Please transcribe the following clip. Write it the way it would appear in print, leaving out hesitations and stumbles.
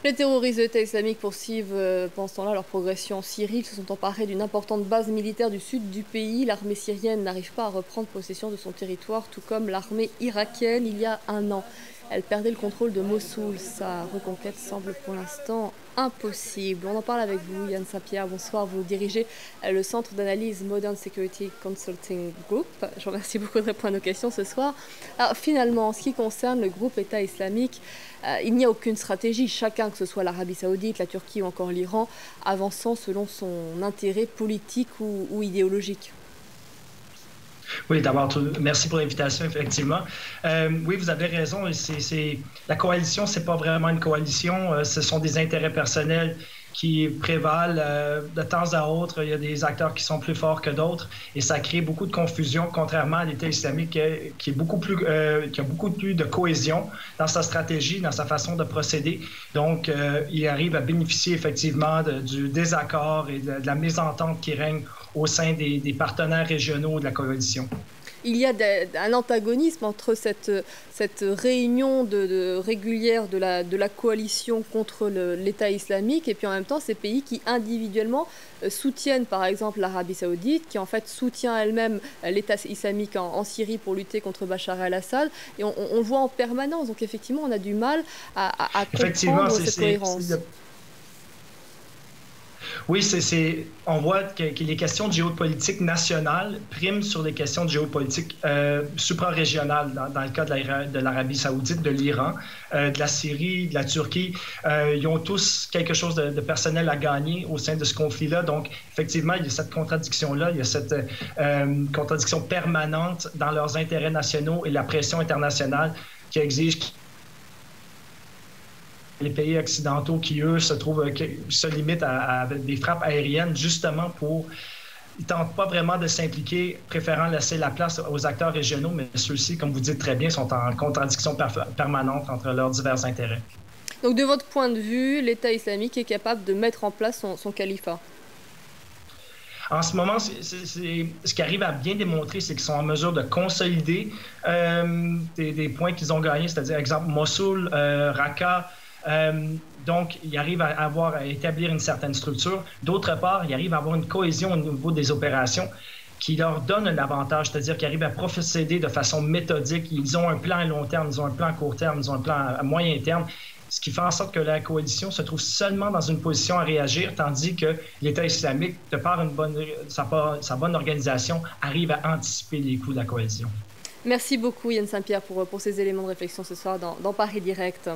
Les terroristes de l'État islamique poursuivent pendant ce temps-là leur progression en Syrie. Ils se sont emparés d'une importante base militaire du sud du pays. L'armée syrienne n'arrive pas à reprendre possession de son territoire, tout comme l'armée irakienne il y a un an. Elle perdait le contrôle de Mossoul. Sa reconquête semble pour l'instant impossible. On en parle avec vous, Yann Saint-Pierre. Bonsoir, vous dirigez le centre d'analyse Modern Security Consulting Group. Je vous remercie beaucoup de répondre à nos questions ce soir. Alors finalement, en ce qui concerne le groupe État islamique, il n'y a aucune stratégie. Chacun, que ce soit l'Arabie saoudite, la Turquie ou encore l'Iran, avançant selon son intérêt politique ou idéologique. Oui, d'abord, merci pour l'invitation, effectivement. Oui, vous avez raison. La coalition, c'est pas vraiment une coalition. Ce sont des intérêts personnels qui prévalent. De temps à autre, il y a des acteurs qui sont plus forts que d'autres et ça crée beaucoup de confusion, contrairement à l'État islamique qui a beaucoup plus de cohésion dans sa stratégie, dans sa façon de procéder. Donc, il arrive à bénéficier effectivement du désaccord et de la mésentente qui règne au sein des partenaires régionaux de la coalition. Il y a un antagonisme entre cette réunion régulière de la coalition contre l'État islamique et puis en même temps ces pays qui individuellement soutiennent par exemple l'Arabie saoudite qui en fait soutient elle-même l'État islamique en Syrie pour lutter contre Bachar el-Assad et on le voit en permanence. Donc effectivement on a du mal à comprendre cette cohérence. Oui, on voit que les questions de géopolitique nationale priment sur les questions de géopolitique suprarégionale, dans le cas de l'Arabie saoudite, de l'Iran, de la Syrie, de la Turquie. Ils ont tous quelque chose de personnel à gagner au sein de ce conflit-là. Donc, effectivement, il y a cette contradiction-là, il y a cette contradiction permanente dans leurs intérêts nationaux et la pression internationale qui exige les pays occidentaux qui, eux, se limitent à des frappes aériennes, justement ils ne tentent pas vraiment de s'impliquer, préférant laisser la place aux acteurs régionaux, mais ceux-ci, comme vous dites très bien, sont en contradiction permanente entre leurs divers intérêts. Donc, de votre point de vue, l'État islamique est capable de mettre en place son califat? En ce moment, ce qui arrive à bien démontrer, c'est qu'ils sont en mesure de consolider des points qu'ils ont gagnés, c'est-à-dire, exemple, Mossoul, Raqqa. Donc, ils arrivent à établir une certaine structure. D'autre part, ils arrivent à avoir une cohésion au niveau des opérations qui leur donne un avantage, c'est-à-dire qu'ils arrivent à procéder de façon méthodique. Ils ont un plan à long terme, ils ont un plan à court terme, ils ont un plan à moyen terme, ce qui fait en sorte que la coalition se trouve seulement dans une position à réagir, tandis que l'État islamique, de par sa bonne organisation, arrive à anticiper les coups de la coalition. Merci beaucoup Yann Saint-Pierre pour ces éléments de réflexion ce soir dans Paris Direct.